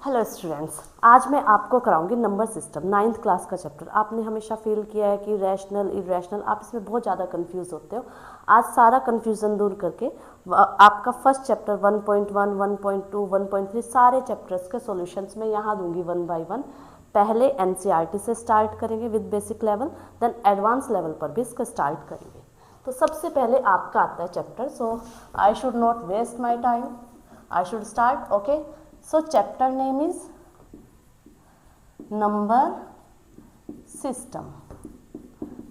Hello students, आज मैं आपको कराऊंगी नंबर सिस्टम 9th क्लास का चैप्टर। आपने हमेशा फील किया है कि रैशनल इरेशनल आप इसमें बहुत ज़्यादा कंफ्यूज होते हो। आज सारा कंफ्यूजन दूर करके आपका फर्स्ट चैप्टर 1.1, 1.2, 1.3 सारे चैप्टर्स के सॉल्यूशंस मैं यहाँ दूंगी वन बाय वन। पहले एनसीईआरटी से स्टार्ट करेंगे with basic level, then advance level पर भी इसका स्टार्ट करेंगे। तो सबसे पहले आपका आता है chapter, so I should not waste my time, I should start. Okay, so chapter name is number system।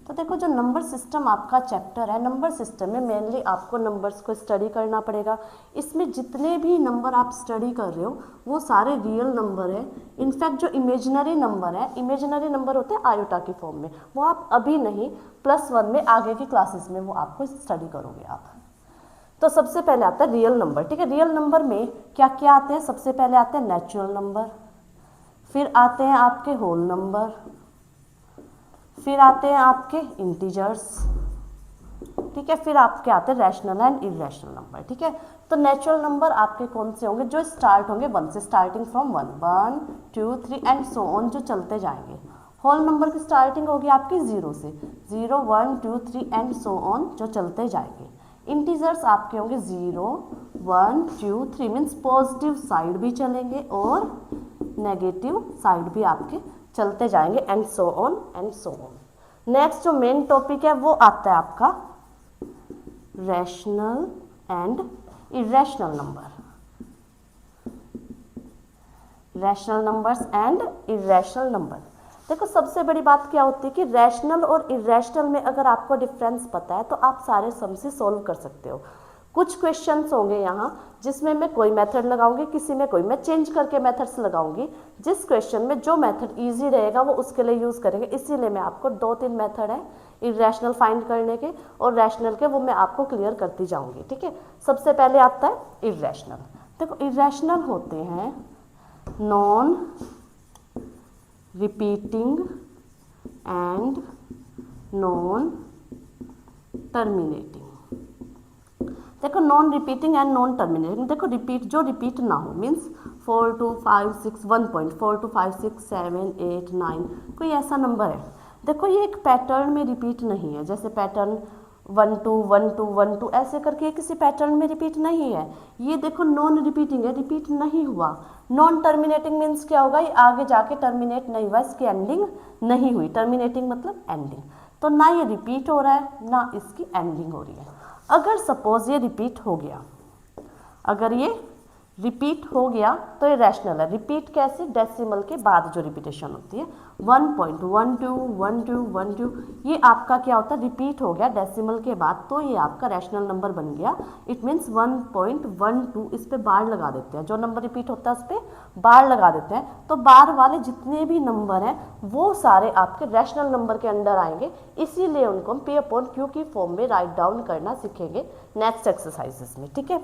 तो देखो, जो नंबर सिस्टम आपका चैप्टर है, नंबर सिस्टम में मेनली आपको नंबर्स को स्टडी करना पड़ेगा। इसमें जितने भी नंबर आप स्टडी कर रहे हो वो सारे रियल नंबर है। इनफैक्ट जो इमेजिनरी नंबर है, इमेजिनरी नंबर होते हैं आयोटा की फॉर्म में, वो आप अभी नहीं +1 में आगे की क्लासेस में वो आपको स्टडी करोगे आप। तो सबसे पहले आता है रियल नंबर। ठीक है, रियल नंबर में क्या क्या आते हैं? सबसे पहले आते हैं नेचुरल नंबर, फिर आते हैं आपके होल नंबर, फिर आते हैं आपके इंटीजर्स। ठीक है, फिर आपके आते हैं रैशनल एंड इरेशनल नंबर। ठीक है, तो नेचुरल नंबर आपके कौन से होंगे? जो स्टार्ट होंगे 1 से, starting from 1, 1, 2, 3 and so on, जो चलते जाएंगे। होल नंबर की स्टार्टिंग होगी आपकी 0 से, 0, 1, 2, 3 एंड सो ऑन, जो चलते जाएंगे। इंटीजर्स आपके होंगे 0, 1, 2, 3 मीन्स पॉजिटिव साइड भी चलेंगे और नेगेटिव साइड भी आपके चलते जाएंगे, and so on and so on. Next जो मेन टॉपिक है वो आता है आपका rational and irrational number. Rational numbers and irrational number. देखो, सबसे बड़ी बात क्या होती है कि रैशनल और इरेशनल में अगर आपको डिफरेंस पता है तो आप सारे सम से सॉल्व कर सकते हो। कुछ क्वेश्चंस होंगे यहाँ जिसमें मैं कोई मेथड लगाऊंगी, किसी में कोई मैं चेंज करके मेथड्स लगाऊंगी। जिस क्वेश्चन में जो मेथड इजी रहेगा वो उसके लिए यूज़ करेंगे। इसीलिए मैं आपको 2-3 मेथड है इरेशनल फाइंड करने के और रैशनल के, वो मैं आपको क्लियर करती जाऊँगी। ठीक है, सबसे पहले आता है इरेशनल। देखो, इरेशनल होते हैं non repeating and non terminating. देखो, non repeating and non terminating, देखो रिपीट, जो रिपीट ना हो मीन्स 4 2 5 6 1.4 2 5 6 7 8 9 कोई ऐसा नंबर है। देखो, ये एक पैटर्न में रिपीट नहीं है, जैसे पैटर्न 1 2 1 2 1 2 ऐसे करके किसी पैटर्न में रिपीट नहीं है। ये देखो नॉन रिपीटिंग है, रिपीट नहीं हुआ। नॉन टर्मिनेटिंग मीन्स क्या होगा? ये आगे जाके टर्मिनेट नहीं हुआ, इसकी एंडिंग नहीं हुई। टर्मिनेटिंग मतलब एंडिंग, तो ना ये रिपीट हो रहा है ना इसकी एंडिंग हो रही है। अगर सपोज ये रिपीट हो गया, अगर ये रिपीट हो गया तो ये रैशनल है। रिपीट कैसे? डेसिमल के बाद जो रिपीटेशन होती है 1.12 12 12, ये आपका क्या होता है? रिपीट हो गया डेसिमल के बाद, तो ये आपका रैशनल नंबर बन गया। इट मीन्स 1.12, इस पे बार लगा देते हैं। जो नंबर रिपीट होता है उस पर बार लगा देते हैं, तो बार वाले जितने भी नंबर हैं वो सारे आपके रैशनल नंबर के अंडर आएंगे। इसीलिए उनको हम P/Q की फॉर्म में राइट डाउन करना सीखेंगे नेक्स्ट एक्सरसाइजेस में। ठीक है,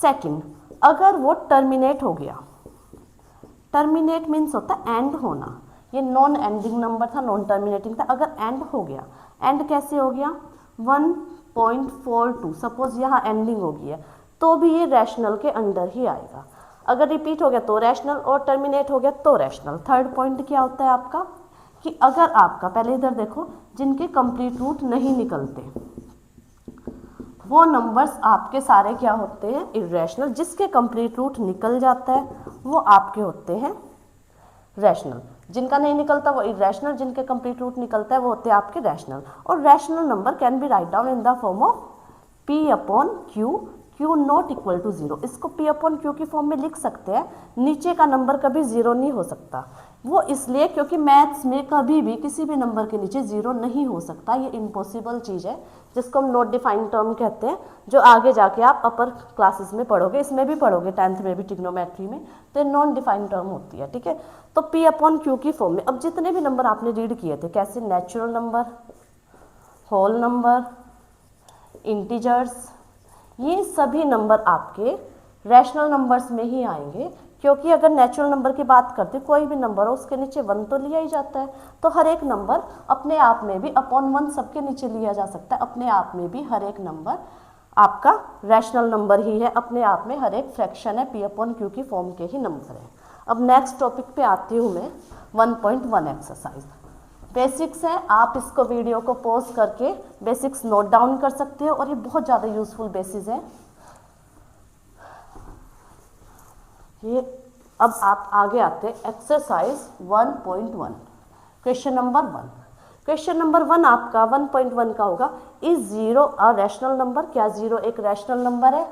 सेकंड, अगर वो टर्मिनेट हो गया, टर्मिनेट मीन्स होता है एंड होना। ये नॉन एंडिंग नंबर था, नॉन टर्मिनेटिंग था। अगर एंड हो गया, एंड कैसे हो गया? 1.42, सपोज यहाँ एंडिंग हो गई है, तो भी ये रैशनल के अंडर ही आएगा। अगर रिपीट हो गया तो रैशनल, और टर्मिनेट हो गया तो रैशनल। थर्ड पॉइंट क्या होता है आपका कि अगर आपका, पहले इधर देखो, जिनके कंप्लीट रूट नहीं निकलते वो नंबर्स आपके सारे क्या होते हैं? इरेशनल। जिसके कंप्लीट रूट निकल जाता है वो आपके होते हैं रैशनल। जिनका नहीं निकलता वो इरेशनल, जिनके कंप्लीट रूट निकलता है वो होते हैं आपके रैशनल। और rational number can be write down in the form of P/Q, Q not equal to 0। इसको P/Q की फॉर्म में लिख सकते हैं। नीचे का नंबर कभी 0 नहीं हो सकता, वो इसलिए क्योंकि मैथ्स में कभी भी किसी भी नंबर के नीचे 0 नहीं हो सकता। ये इम्पॉसिबल चीज़ है, जिसको हम नॉट डिफाइंड टर्म कहते हैं, जो आगे जाके आप अपर क्लासेस में पढ़ोगे, इसमें भी पढ़ोगे, 10th में भी, ट्रिग्नोमेट्री में, तो नॉन डिफाइंड टर्म होती है। ठीक है, तो P/Q की फॉर्म में अब जितने भी नंबर आपने रीड किए थे, कैसे? Natural number, whole number, integers, ये सभी नंबर आपके रैशनल नंबर्स में ही आएंगे। क्योंकि अगर नेचुरल नंबर की बात करते, कोई भी नंबर हो उसके नीचे 1 तो लिया ही जाता है, तो हर एक नंबर अपने आप में भी अपॉन 1 सबके नीचे लिया जा सकता है। अपने आप में भी हर एक नंबर आपका रैशनल नंबर ही है, अपने आप में हर एक फ्रैक्शन है, P/Q की फॉर्म के ही नंबर है। अब नेक्स्ट टॉपिक पे आती हूँ मैं 1.1 एक्सरसाइज। बेसिक्स है, आप इसको वीडियो को पॉज करके बेसिक्स नोट डाउन कर सकते हो और ये बहुत ज़्यादा यूजफुल बेसिस है ये। अब आप आगे आते हैं exercise 1.1 question number 1। Question number 1 आपका 1.1 का होगा, इज 0 अ रैशनल नंबर? क्या 0 एक रैशनल नंबर है?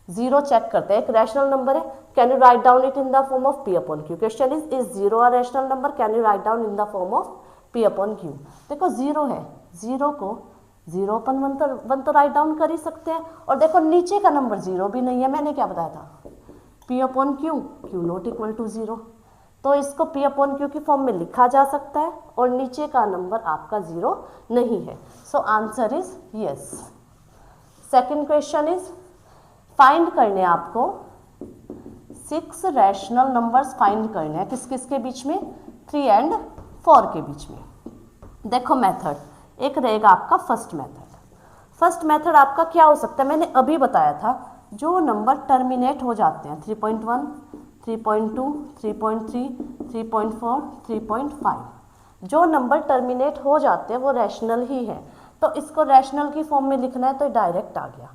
0 चेक करते हैं, एक रैशनल नंबर है। Can you write down it in the form of P upon Q? Question is 0 a rational number? Can you right down in the form of P upon Q? देखो 0 है, 0 को 0 अपन 1 तो write down कर ही सकते हैं। और देखो नीचे का नंबर 0 भी नहीं है, मैंने क्या बताया था, P upon Q, Q not equal to 0, तो इसको पी अपॉन क्यू की फॉर्म में लिखा जा सकता है और नीचे का नंबर आपका 0 नहीं है। So answer is yes. Second question is, find करने आपको 6 रैशनल नंबर्स फाइंड करने हैं, किस किस के बीच में, 3 and 4 के बीच में। देखो मेथड, एक रहेगा आपका फर्स्ट मेथड। फर्स्ट मेथड आपका क्या हो सकता है, मैंने अभी बताया था, जो नंबर टर्मिनेट हो जाते हैं 3.1, 3.2, 3.3, 3.4, 3.5, जो नंबर टर्मिनेट हो जाते हैं वो रैशनल ही है। तो इसको रैशनल की फॉर्म में लिखना है तो डायरेक्ट आ गया।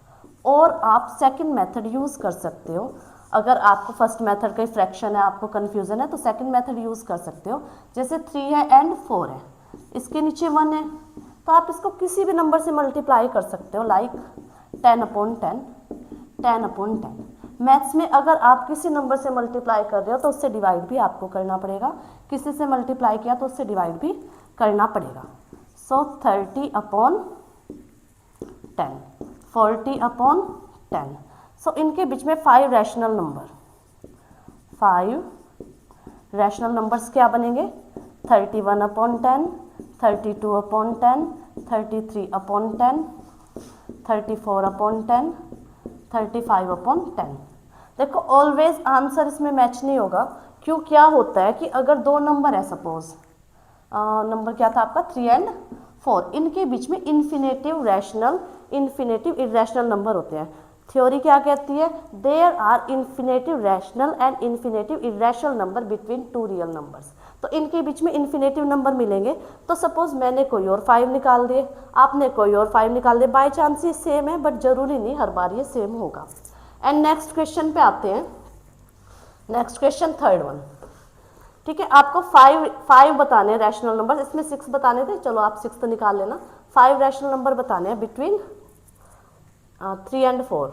और आप सेकंड मेथड यूज़ कर सकते हो, अगर आपको फर्स्ट मेथड का फ्रैक्शन है, आपको कन्फ्यूज़न है, तो सेकंड मेथड यूज़ कर सकते हो। जैसे 3 है एंड 4 है, इसके नीचे 1 है, तो आप इसको किसी भी नंबर से मल्टीप्लाई कर सकते हो, लाइक 10/10, 10/10। मैथ्स में अगर आप किसी नंबर से मल्टीप्लाई कर रहे हो तो उससे डिवाइड भी आपको करना पड़ेगा, किसी से मल्टीप्लाई किया तो उससे डिवाइड भी करना पड़ेगा। सो 30/10, 40/10। सो इनके बीच में 5 रैशनल नंबर, 5 रैशनल नंबर्स क्या बनेंगे, 31/10, 32/10, 33/10, 34/10, 35/10। देखो ऑलवेज आंसर इसमें मैच नहीं होगा, क्यों, क्या होता है कि अगर दो नंबर है, सपोज नंबर क्या था आपका 3 and 4, इनके बीच में infinitive rational, infinitive irrational number होते हैं। थ्योरी क्या कहती है, there are infinitive rational and infinitive irrational number between 2 real numbers. तो इनके बीच में इन्फिनेटिव नंबर मिलेंगे। तो सपोज मैंने कोई और 5 निकाल दिए, आपने कोई और 5 निकाल दिए, बाई चांस ये सेम है, बट जरूरी नहीं हर बार ये सेम होगा। एंड नेक्स्ट क्वेश्चन पे आते हैं। नेक्स्ट क्वेश्चन थर्ड वन, ठीक है, आपको 5 बताने हैं रैशनल नंबर, इसमें 6 बताने थे, चलो आप 6 तो निकाल लेना। 5 रैशनल नंबर बताने हैं बिटवीन 3 and 4,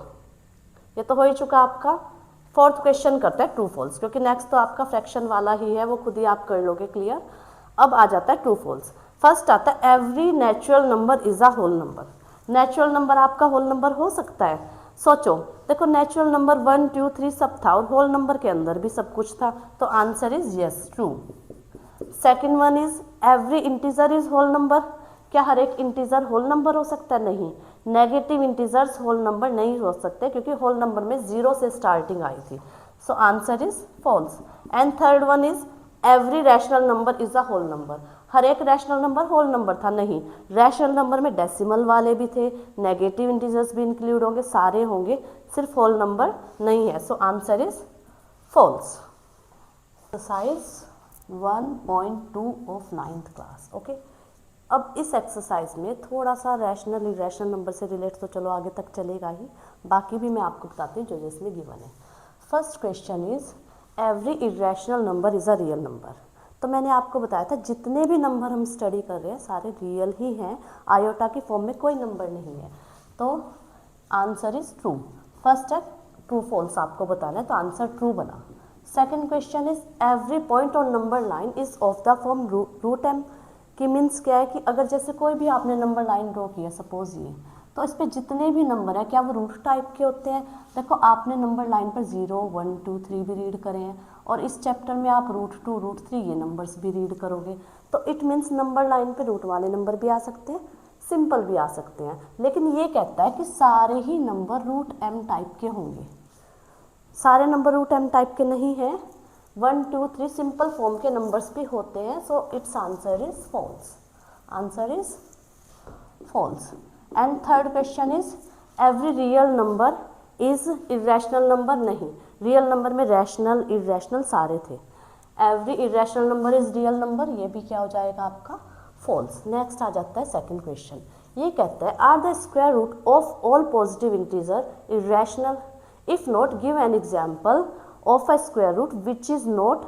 ये तो हो ही चुका आपका। फोर्थ क्वेश्चन करते हैं ट्रू फॉल्स, क्योंकि नेक्स्ट तो आपका फ्रैक्शन वाला ही है, वो खुद ही आप कर लोगे क्लियर। अब आ जाता है ट्रू फॉल्स। फर्स्ट आता है every natural number is a whole number. Natural number आपका होल नंबर हो सकता है, सोचो, देखो नेचुरल नंबर 1, 2, 3 सब था और होल नंबर के अंदर भी सब कुछ था, तो answer is yes, true. Second one is every integer is whole number. क्या हर एक इंटीजर होल नंबर हो सकता है? नहीं। नेगेटिव इंटीजर्स होल नंबर नहीं हो सकते, क्योंकि होल नंबर में 0 से स्टार्टिंग आई थी, so answer is false. And third one is every rational number is a whole number. हर एक रैशनल नंबर होल नंबर था? नहीं। रैशनल नंबर में डेसिमल वाले भी थे, नेगेटिव इंटीजर्स भी इंक्लूड होंगे, सारे होंगे, सिर्फ होल नंबर नहीं है, so answer is false. Exercise 1.2 of 9th class, okay. अब इस एक्सरसाइज में थोड़ा सा रैशनल इरेशनल नंबर से रिलेट तो चलो आगे तक चलेगा ही, बाकी भी मैं आपको बताती हूँ जो जिसमें गिवन है। First question is every irrational number is a real number. तो मैंने आपको बताया था जितने भी नंबर हम स्टडी कर रहे हैं सारे रियल ही हैं, आयोटा की फॉर्म में कोई नंबर नहीं है, तो आंसर इज ट्रू। फर्स्ट है ट्रू फॉल्स आपको बताना है, तो आंसर ट्रू बना। Second question is every point on number line is of the form root M. कि मीन्स क्या है कि अगर जैसे कोई भी आपने नंबर लाइन ड्रॉ किया, सपोज ये, तो इस पर जितने भी नंबर है क्या वो रूट टाइप के होते हैं? देखो आपने नंबर लाइन पर 0, 1, 2, 3 भी रीड करे हैं, और इस चैप्टर में आप √2, √3 ये नंबर्स भी रीड करोगे, तो इट मीन्स नंबर लाइन पे रूट वाले नंबर भी आ सकते हैं, सिंपल भी आ सकते हैं। लेकिन ये कहता है कि सारे ही नंबर √m टाइप के होंगे। सारे नंबर √m टाइप के नहीं हैं, 1, 2, 3 सिंपल फॉर्म के नंबर्स भी होते हैं, so it's answer is false. Answer is false. And third question is every real number is irrational number? नहीं, रियल नंबर में रैशनल इरेशनल सारे थे। Every irrational number is real number, ये भी क्या हो जाएगा आपका फॉल्स। नेक्स्ट आ जाता है सेकंड क्वेश्चन, ये कहता है are the square root of all positive integer irrational? If not give an example of a square root which is not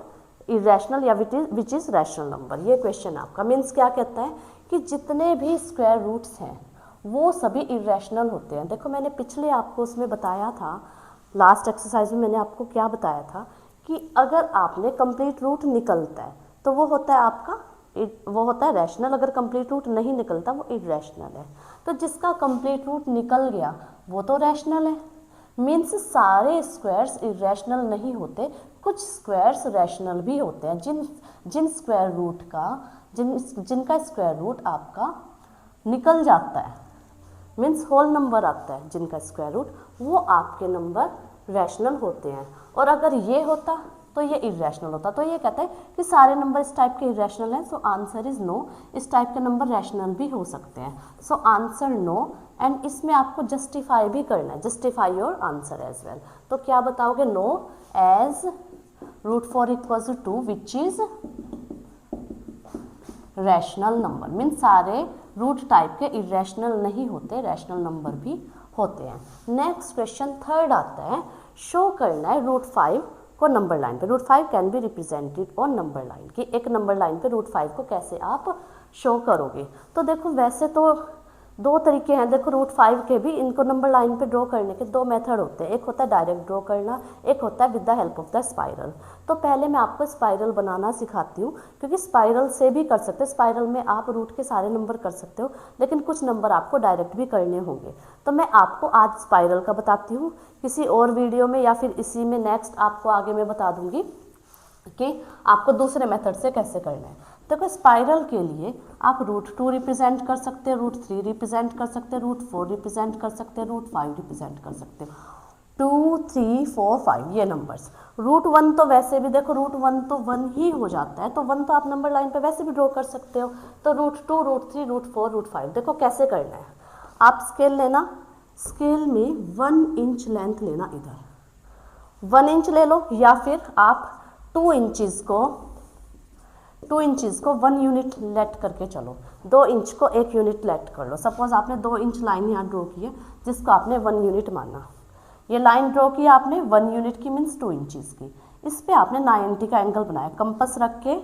irrational या विच इज रैशनल नंबर। ये क्वेश्चन आपका means क्या कहता है कि जितने भी स्क्वायर रूट्स हैं वो सभी इरेशनल होते हैं। देखो मैंने पिछले आपको उसमें बताया था, लास्ट एक्सरसाइज में मैंने आपको क्या बताया था कि अगर आपने कंप्लीट रूट निकलता है तो वो होता है आपका वो होता है रैशनल, अगर कंप्लीट रूट नहीं निकलता वो इरेशनल है। तो जिसका कंप्लीट रूट निकल गया वो तो रैशनल है। मीन्स सारे स्क्वायर्स इरेशनल नहीं होते, कुछ स्क्वायर्स रैशनल भी होते हैं। जिन स्क्वायर रूट का जिनका स्क्वायर रूट आपका निकल जाता है, मीन्स होल नंबर आता है जिनका स्क्वायर रूट, वो आपके नंबर रैशनल होते हैं। और अगर ये होता तो ये इरेशनल होता। तो ये कहता है कि सारे नंबर इस टाइप के इरेशनल हैं, सो आंसर इज नो। इस टाइप के नंबर रैशनल भी हो सकते हैं, सो आंसर नो। एंड इसमें आपको जस्टिफाई भी करना है, justify your answer as well. तो क्या बताओगे? No as √4 equals to which is rational number. Means सारे रूट टाइप के इरेशनल नहीं होते, रैशनल नंबर भी होते हैं। नेक्स्ट क्वेश्चन थर्ड आता है, शो करना है √5 को नंबर लाइन पे। √5 can be represented on number line, कि एक नंबर लाइन पे √5 को कैसे आप शो करोगे। तो देखो वैसे तो दो तरीके हैं, देखो √5 के भी इनको नंबर लाइन पे ड्रॉ करने के दो मेथड होते हैं। एक होता है डायरेक्ट ड्रॉ करना, एक होता है with the help of the spiral. तो पहले मैं आपको स्पाइरल बनाना सिखाती हूँ, क्योंकि स्पाइरल से भी कर सकते हो। स्पाइरल में आप रूट के सारे नंबर कर सकते हो, लेकिन कुछ नंबर आपको डायरेक्ट भी करने होंगे। तो मैं आपको आज स्पाइरल का बताती हूँ, किसी और वीडियो में या फिर इसी में नेक्स्ट आपको आगे मैं बता दूंगी कि आपको दूसरे मेथड से कैसे करना है। देखो स्पाइरल के लिए आप √2 रिप्रेजेंट कर सकते हो, √3 रिप्रेजेंट कर सकते हो, √4 रिप्रेजेंट कर सकते हो, √5 रिप्रेजेंट कर सकते हो। 2, 3, 4, 5 ये नंबर्स। √1 तो वैसे भी देखो √1 तो 1 ही हो जाता है, तो 1 तो आप नंबर लाइन पे वैसे भी ड्रॉ कर सकते हो। तो √2, √3, √4, √5 देखो कैसे करना है। आप स्केल लेना, स्केल में 1 इंच लेंथ लेना, इधर 1 इंच ले लो, या फिर आप 2 इंचज़ को 1 यूनिट लेट करके चलो, 2 इंच को 1 यूनिट लेट कर लो। सपोज आपने 2 इंच लाइन यहाँ ड्रॉ की है जिसको आपने 1 यूनिट माना। ये लाइन ड्रॉ की आपने 1 यूनिट की मीन्स 2 इंचज़ की। इस पे आपने 90 का एंगल बनाया, कंपास रख के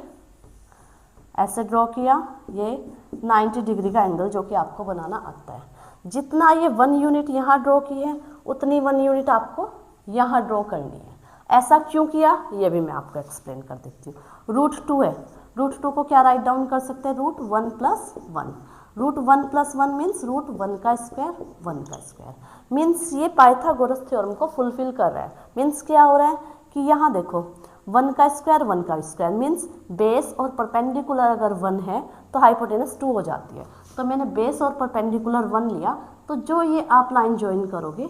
ऐसे ड्रॉ किया, ये 90 डिग्री का एंगल जो कि आपको बनाना आता है। जितना ये 1 यूनिट यहाँ ड्रॉ की है उतनी 1 यूनिट आपको यहाँ ड्रॉ करनी है। ऐसा क्यों किया ये भी मैं आपको एक्सप्लेन कर देती हूँ। √2 है, √2 को क्या राइट डाउन कर सकते हैं? √1 + 1। √1 + 1 मीन्स √1 का स्क्वायर, 1 का स्क्वायर। मीन्स ये पाइथागोरस थ्योरम को फुलफिल कर रहा है। मीन्स क्या हो रहा है कि यहाँ देखो 1 का स्क्वायर, 1 का स्क्वायर मीन्स बेस और परपेंडिकुलर अगर 1 है तो हाइपोटेनस 2 हो जाती है। तो मैंने बेस और परपेंडिकुलर 1 लिया, तो जो ये आप लाइन ज्वाइन करोगे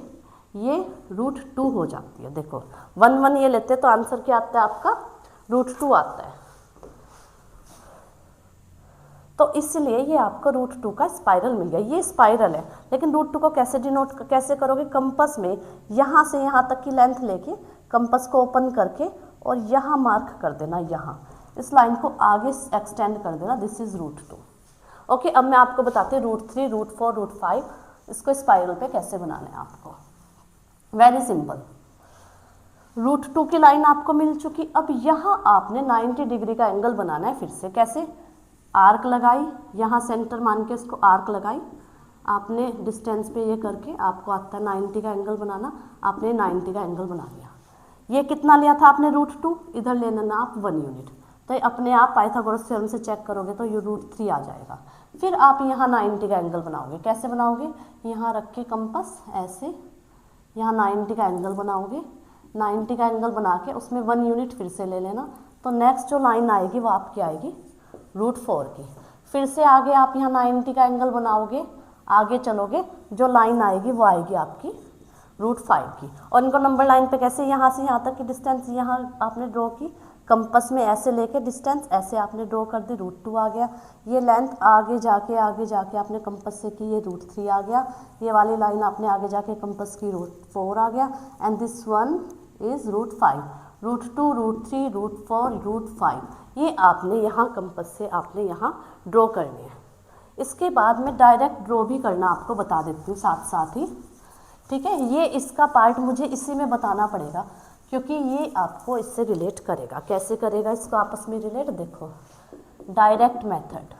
ये √2 हो जाती है। देखो 1, 1 ये लेते तो आंसर क्या आता है आपका? √2 आता है। तो इसलिए ये आपको √2 का स्पाइरल मिल गया। ये स्पाइरल है, लेकिन √2 को कैसे डिनोट कैसे करोगे? कंपास में यहाँ से यहाँ तक की लेंथ लेके कंपास को ओपन करके और यहाँ मार्क कर देना, यहाँ इस लाइन को आगे एक्सटेंड कर देना, दिस इज √2। ओके, अब मैं आपको बताती हूँ √3, √4, √5 इसको स्पाइरल पे कैसे बनाना है आपको। वेरी सिंपल, √2 की लाइन आपको मिल चुकी। अब यहाँ आपने 90 डिग्री का एंगल बनाना है। फिर से कैसे? आर्क लगाई, यहाँ सेंटर मान के इसको आर्क लगाई, आपने डिस्टेंस पे ये करके आपको आता है 90 का एंगल बनाना। आपने 90 का एंगल बना लिया। ये कितना लिया था आपने? √2, इधर लेना ना आप 1 यूनिट। तो अपने आप पाइथागोरस थ्योरम से चेक करोगे तो ये √3 आ जाएगा। फिर आप यहाँ 90 का एंगल बनाओगे। कैसे बनाओगे? यहाँ रख के कंपास ऐसे यहाँ 90 का एंगल बनाओगे। 90 का एंगल बना के उसमें 1 यूनिट फिर से ले लेना। तो नेक्स्ट जो लाइन आएगी वो आपकी आएगी √4 की। फिर से आगे आप यहाँ 90 का एंगल बनाओगे, आगे चलोगे, जो लाइन आएगी वो आएगी आपकी √5 की। और इनको नंबर लाइन पे कैसे? यहाँ से यहाँ तक की डिस्टेंस यहाँ आपने ड्रॉ की, कंपास में ऐसे लेके डिस्टेंस ऐसे आपने ड्रॉ कर दी, √2 आ गया। ये लेंथ आगे जाके आपने कंपास से की, ये √3 आ गया। ये वाली लाइन आपने आगे जाके कंपास की, √4 आ गया। And this one is √5, √2, √3, √4, √5। ये आपने यहाँ कंपास से आपने यहाँ ड्रॉ करने हैं। इसके बाद में डायरेक्ट ड्रॉ भी करना आपको बता देती हूँ साथ साथ ही, ठीक है। ये इसका पार्ट मुझे इसी में बताना पड़ेगा क्योंकि ये आपको इससे रिलेट करेगा। कैसे करेगा इसको आपस में रिलेट, देखो डायरेक्ट मेथड,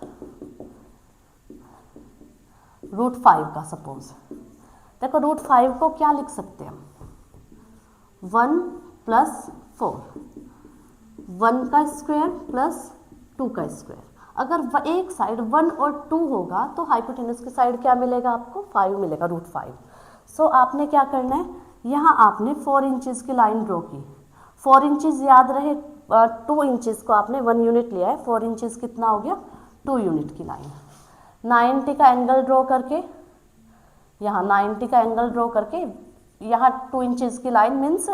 √5 का सपोज, देखो √5 को क्या लिख सकते हैं हम, 1 + 4, 1 का स्क्वायर प्लस 2 का स्क्वायर। अगर एक साइड 1 और 2 होगा तो हाइपोटेनस की साइड क्या मिलेगा आपको, 5 मिलेगा, √5। सो आपने क्या करना है, यहाँ आपने 4 इंचेस की लाइन ड्रॉ की। 4 इंचेस याद रहे, 2 इंचेस को आपने 1 यूनिट लिया है, 4 इंचेस कितना हो गया, 2 यूनिट की लाइन। 90 का एंगल ड्रॉ करके, यहाँ 90 का एंगल ड्रॉ करके यहाँ 2 इंचेस की लाइन मीन्स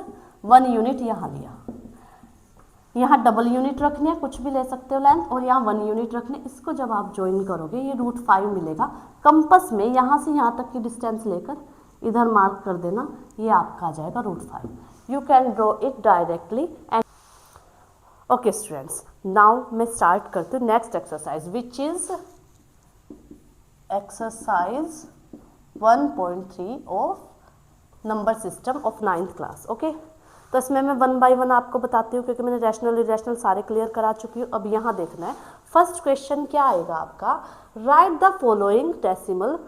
1 यूनिट यहाँ लिया। यहाँ डबल यूनिट रखने हैं, कुछ भी ले सकते हो लेंथ, और यहाँ 1 यूनिट रखने। इसको जब आप ज्वाइन करोगे ये √5 मिलेगा। कंपास में यहाँ से यहाँ तक की डिस्टेंस लेकर इधर मार्क कर देना, ये आपका आ जाएगा √5। You can draw it directly and okay students, now मैं स्टार्ट करती हूँ next exercise which is exercise 1.3 of number system of 9th class. Okay, तो इसमें मैं 1 बाय 1 आपको बताती हूँ क्योंकि मैंने रैशनल इरेशनल सारे क्लियर करा चुकी हूँ। अब यहाँ देखना है फर्स्ट क्वेश्चन क्या आएगा आपका, right the following decimal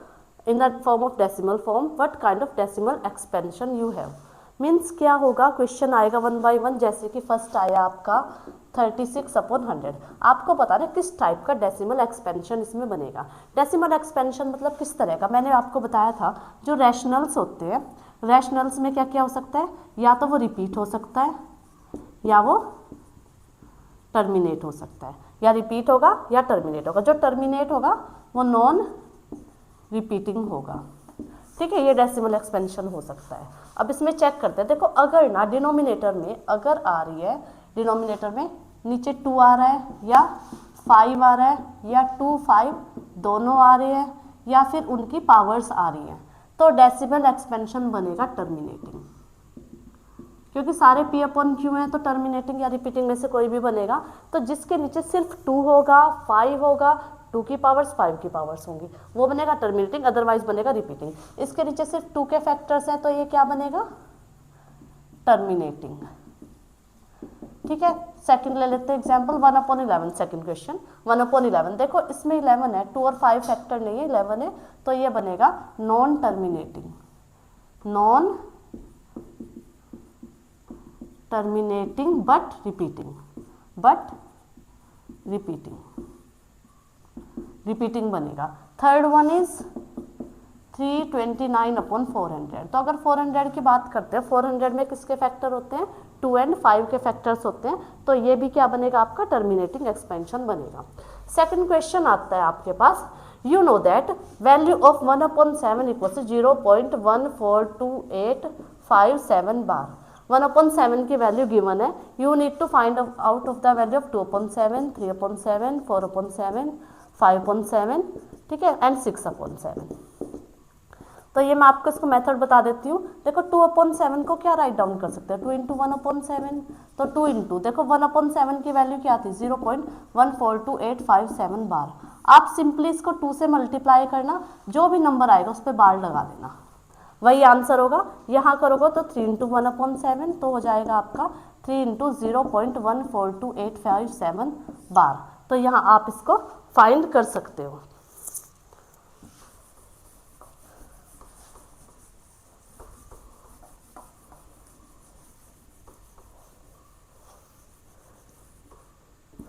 in the form of decimal form, what kind of decimal expansion you have. Means क्या होगा, क्वेश्चन आएगा 1 बाय 1। जैसे कि फर्स्ट आया आपका 36/100। आपको पता है किस टाइप का डेसिमल एक्सपेंशन इसमें बनेगा। डेसिमल एक्सपेंशन मतलब किस तरह का, मैंने आपको बताया था जो रैशनल्स होते हैं, रैशनल्स में क्या क्या हो सकता है, या तो वो रिपीट हो सकता है या वो टर्मिनेट हो सकता है, या रिपीट होगा या टर्मिनेट होगा। जो टर्मिनेट होगा वो नॉन रिपीटिंग होगा, ठीक है। ये डेसिमल एक्सपेंशन हो सकता है। अब इसमें चेक करते हैं, देखो अगर ना डिनोमिनेटर में अगर आ रही है, डिनोमिनेटर में नीचे 2 आ रहा है या 5 आ रहा है या 2, 5 दोनों आ रहे हैं या फिर उनकी पावर्स आ रही हैं, तो डेसिमल एक्सपेंशन बनेगा टर्मिनेटिंग। क्योंकि सारे P/Q हैं तो टर्मिनेटिंग या रिपीटिंग में से कोई भी बनेगा। तो जिसके नीचे सिर्फ 2 होगा, 5 होगा, 2 की पावर्स 5 की पावर्स होंगी, वो बनेगा टर्मिनेटिंग, अदरवाइज बनेगा रिपीटिंग। इसके नीचे सिर्फ 2 के फैक्टर्स हैं तो ये क्या बनेगा, टर्मिनेटिंग, ठीक है। सेकंड ले लेते हैं एग्जांपल 1/11, सेकंड क्वेश्चन 1/11। देखो इसमें 11 है, 2 और 5 फैक्टर नहीं है, 11 है, तो ये बनेगा non terminating, non terminating but repeating, repeating बनेगा। Third one is 329/400। तो अगर 400 की बात करते हैं, 400 में किसके फैक्टर होते हैं, 2 एंड 5 के फैक्टर्स होते हैं, तो ये भी क्या बनेगा आपका, टर्मिनेटिंग एक्सपेंशन बनेगा। सेकंड क्वेश्चन आता है आपके पास, you know that value of 1/7 equal to 0.142857 bar. 1/7 की वैल्यू गिवन है, you need to find out of the value of 2/7, 3/7, 4/7, 5/7, ठीक है, एंड 6/7। तो ये मैं आपको इसको मेथड बता देती हूँ। देखो 2/7 को क्या राइट डाउन कर सकते हैं, 2 × 1/7, तो 2 × देखो 1/7 की वैल्यू क्या थी, 0.142857 बार। आप सिंपली इसको 2 से मल्टीप्लाई करना, जो भी नंबर आएगा उस पर बार लगा देना, वही आंसर होगा। यहाँ करोगे तो 3 × 1/7 तो हो जाएगा आपका 3 × 0.142857 बार। तो यहाँ आप इसको फाइंड कर सकते हो।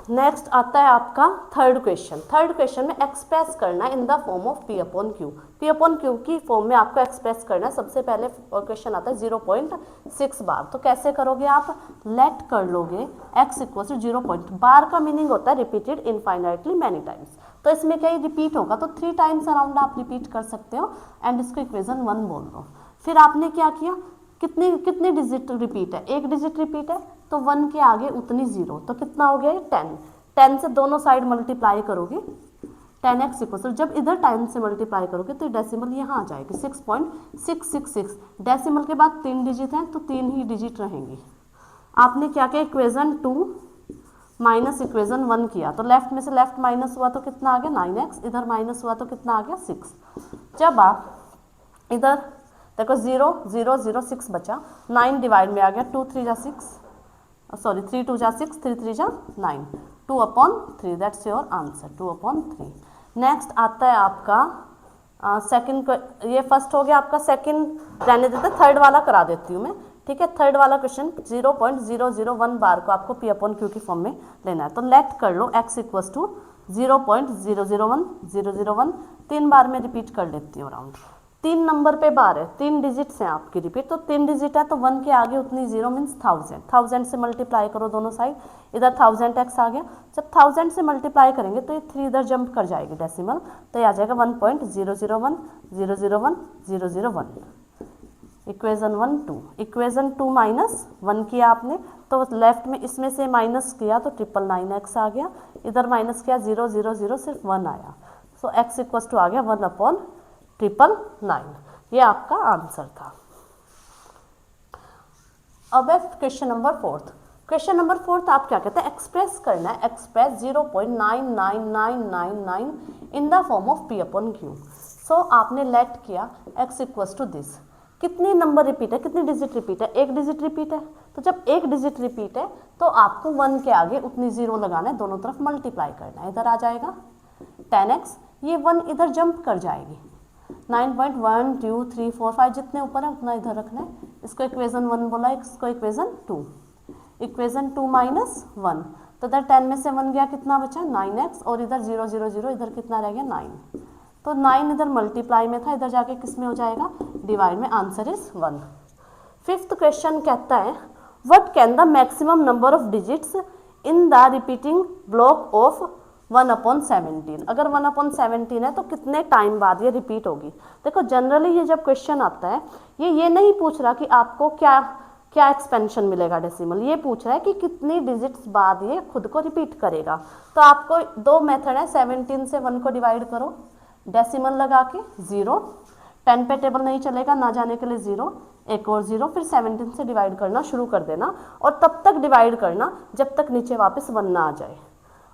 नेक्स्ट आता है आपका थर्ड क्वेश्चन। थर्ड क्वेश्चन में एक्सप्रेस करना है इन the form of P/Q। P/Q की फॉर्म में आपको एक्सप्रेस करना है। सबसे पहले क्वेश्चन आता है 0.6 बार। तो कैसे करोगे आप, लेट कर लोगे x इक्वल टू 0. बार का मीनिंग होता है रिपीटेड इनफाइनाइटली मैनी टाइम्स। तो इसमें क्या रिपीट होगा, तो 3 टाइम्स अराउंड आप रिपीट कर सकते हो एंड इसको इक्वेशन 1 बोल दो। फिर आपने क्या किया, कितनी कितनी डिजिट रिपीट है, एक डिजिट रिपीट है, तो 1 के आगे उतनी 0, तो कितना हो गया ये 10। 10 से दोनों साइड मल्टीप्लाई करोगे 10x इक्वल, जब इधर 10 से मल्टीप्लाई करोगे तो डेसिमल यहाँ आ जाएगी 6.666। डेसिमल के बाद 3 डिजिट हैं तो 3 ही डिजिट रहेंगी। आपने क्या किया, इक्वेशन 2 माइनस इक्वेशन 1 किया, तो लेफ्ट में से लेफ्ट माइनस हुआ तो कितना आ गया 9x, इधर माइनस हुआ तो कितना आ गया 6। जब आप इधर देखो 0 0 0 6 बचा, 9 डिवाइड में आ गया, 2 3 जा 6, सॉरी 3 2 जा 6, 3 3 जा 9, 2/3, दैट्स योर आंसर 2/3। नेक्स्ट आता है आपका सेकंड, ये फर्स्ट हो गया आपका, सेकंड रहने देते, थर्ड वाला करा देती हूँ मैं, ठीक है। थर्ड वाला क्वेश्चन 0.001 बार को आपको P/Q की फॉर्म में लेना है, तो लेट कर लो x इक्वल्स टू 0.001 3 बार में रिपीट कर लेती हूँ राउंड। 3 नंबर पे बार है, 3 डिजिट्स हैं आपकी रिपीट, तो 3 डिजिट है तो 1 के आगे उतनी 0 मीन्स 1000 से मल्टीप्लाई करो दोनों साइड, इधर 1000x आ गया। जब 1000 से मल्टीप्लाई करेंगे तो ये 3 इधर जंप कर जाएगी डेसिमल, तो ये आ जाएगा 1.001 इक्वेशन 1 2। इक्वेशन 2 माइनस 1 किया आपने, तो लेफ्ट में इसमें से माइनस किया तो 999x आ गया, इधर माइनस किया 0 0 0 सिर्फ 1 आया, सो x इक्वल्स टू आ गया 1/999। ये आपका आंसर था। अब है क्वेश्चन नंबर 4। क्वेश्चन नंबर 4 आप क्या कहते हैं, एक्सप्रेस करना है, express 0.99999 in the form of P/Q। सो आपने लेट किया x इक्वल्स टू दिस, कितनी नंबर रिपीट है, कितनी डिजिट रिपीट है, एक डिजिट रिपीट है, तो जब एक डिजिट रिपीट है तो आपको 1 के आगे उतनी 0 लगाना है, दोनों तरफ मल्टीप्लाई करना है, इधर आ जाएगा 10x, ये 1 इधर जंप कर जाएगी, 9.1 2 3 4 5 जितने ऊपर है उतना इधर रखना है, इसको इक्वेशन 1 बोला, इसको इक्वेशन 2। इक्वेशन 2 माइनस 1, तो इधर 10 में से 1 गया, कितना बचा 9x, और इधर 0 0 0, इधर कितना रह गया 9, तो 9 इधर मल्टीप्लाई में था, इधर जाके किस में हो जाएगा डिवाइड में, आंसर इज 1। फिफ्थ क्वेश्चन कहता है what can the maximum number of digits in the repeating block of 1/17। अगर 1/17 है तो कितने टाइम बाद ये रिपीट होगी। देखो जनरली ये जब क्वेश्चन आता है ये नहीं पूछ रहा कि आपको क्या क्या एक्सपेंशन मिलेगा डेसिमल, ये पूछ रहा है कि कितनी डिजिट्स बाद ये खुद को रिपीट करेगा। तो आपको दो मेथड है, 17 से 1 को डिवाइड करो डेसिमल लगा के 0, 10 पे टेबल नहीं चलेगा, ना जाने के लिए 0, एक और 0, फिर 17 से डिवाइड करना शुरू कर देना और तब तक डिवाइड करना जब तक नीचे वापस 1 ना आ जाए।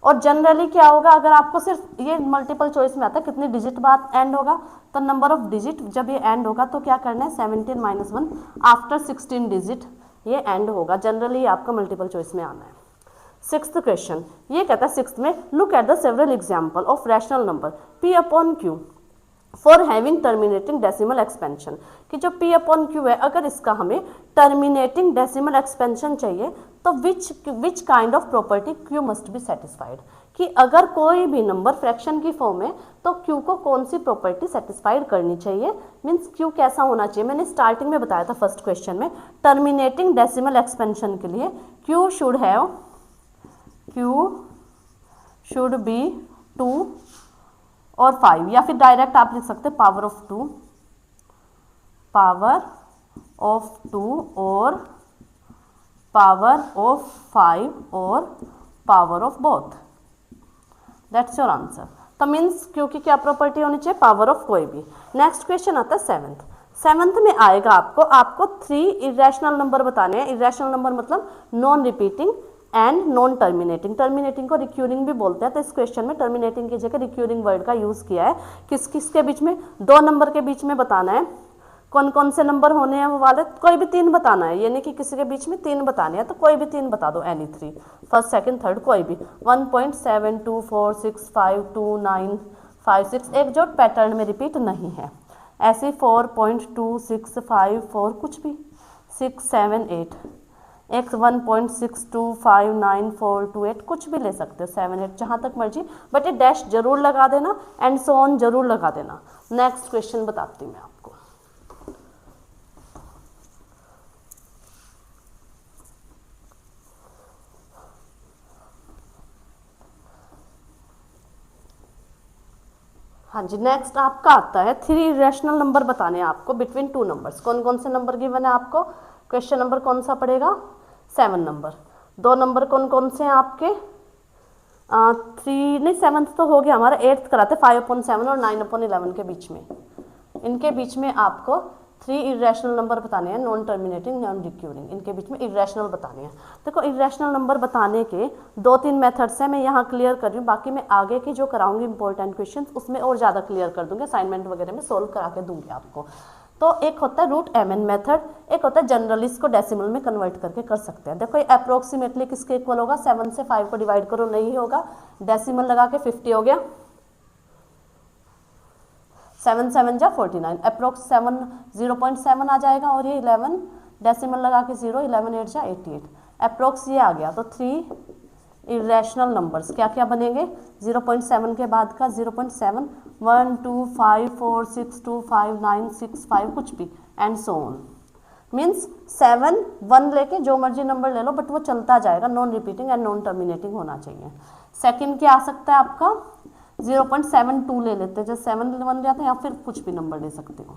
और जनरली क्या होगा, अगर आपको सिर्फ ये मल्टीपल चॉइस में आता है कितनी डिजिट बाद एंड होगा, तो नंबर ऑफ डिजिट जब ये एंड होगा तो क्या करना है 17 - 1 आफ्टर 16 डिजिट ये एंड होगा। जनरली आपका मल्टीपल चॉइस में आना है। सिक्स्थ क्वेश्चन ये कहता है सिक्स्थ में look at the several example of rational number P/Q for having terminating decimal expansion, कि जो P/Q है अगर इसका हमें टर्मिनेटिंग डेसिमल एक्सपेंशन चाहिए तो which kind of property Q must be satisfied, कि अगर कोई भी नंबर फ्रैक्शन की फॉर्म है तो Q को कौन सी प्रॉपर्टी सेटिस्फाइड करनी चाहिए, मीन्स Q कैसा होना चाहिए। मैंने स्टार्टिंग में बताया था फर्स्ट क्वेश्चन में, टर्मिनेटिंग डेसिमल एक्सपेंशन के लिए Q शुड बी 2 और 5, या फिर डायरेक्ट आप लिख सकते पावर ऑफ 2 और पावर ऑफ 5 और power of both, that's your answer. तो मीन्स क्योंकि क्या प्रॉपर्टी होनी चाहिए, पावर ऑफ कोई भी। नेक्स्ट क्वेश्चन आता है सेवंथ में आएगा आपको 3 इरेशनल नंबर बताने हैं। इरेशनल नंबर मतलब non repeating and non terminating. Terminating को रिक्यूरिंग भी बोलते हैं, तो इस क्वेश्चन में टर्मिनेटिंग की जगह रिक्यूरिंग वर्ड का यूज किया है। किसके बीच में, 2 नंबर के बीच में बताना है। कौन कौन से नंबर होने हैं वो वाले, कोई भी 3 बताना है, यानी कि किसी के बीच में 3 बताने हैं तो कोई भी 3 बता दो, एनी 3, फर्स्ट सेकंड थर्ड कोई भी। 1.724652956 एक जो पैटर्न में रिपीट नहीं है, ऐसे 4.2654 कुछ भी, 6 7 8 x 1.625948 कुछ भी ले सकते हो, 7 8 जहाँ तक मर्जी, बट ये डैश जरूर लगा देना एंड सो ऑन जरूर लगा देना। नेक्स्ट क्वेश्चन बताती हूँ मैं आपको। हाँ जी, नेक्स्ट आपका आता है 3 इरेशनल नंबर बताने हैं आपको बिटवीन 2 नंबर्स। कौन कौन से नंबर गिवन है आपको? क्वेश्चन नंबर कौन सा पड़ेगा? 7 नंबर। 2 नंबर कौन कौन से हैं आपके? 3 नहीं, 7th तो हो गया हमारा, 8th कराते 5/7 और 9/11 के बीच में। इनके बीच में आपको 3 इरेशनल नंबर बताने हैं, नॉन टर्मिनेटिंग, नॉन रिक्यूरिंग। इनके बीच में इरेशनल बताने हैं। देखो इरेशनल नंबर बताने के 2-3 मेथड्स हैं, मैं यहाँ क्लियर कर रही हूँ, बाकी मैं आगे की जो कराऊंगी इंपॉर्टेंट क्वेश्चन उसमें और ज़्यादा क्लियर कर दूंगी, असाइनमेंट वगैरह में सोल्व करा के दूंगी आपको। तो एक होता है रूट mn मेथड, एक होता है जनरली इसको डेसिमल में कन्वर्ट करके कर सकते हैं। देखो ये अप्रोक्सीमेटली किसके इक्वल होगा? 7 से 5 को डिवाइड करो, नहीं होगा, डेसिमल लगा के 50 हो गया, 7 7 जा 49, अप्रोक्स 7 0.7 आ जाएगा, और ये 11 डेसिमल लगा के 0, 11 8 जा 88, अप्रोक्स ये आ गया। तो 3 इरेशनल नंबर्स क्या क्या बनेंगे? 0.7 के बाद का 0.7, 1 2 5 4 6 2 5 9 6 5 कुछ भी एंड सो ऑन। मीन्स 7 1 लेके जो मर्जी नंबर ले लो, बट वो चलता जाएगा, non repeating and non terminating होना चाहिए। सेकंड क्या आ सकता है आपका? 0.72 ले लेते हैं, जब 7 बन जाते हैं, या फिर कुछ भी नंबर ले सकते हो।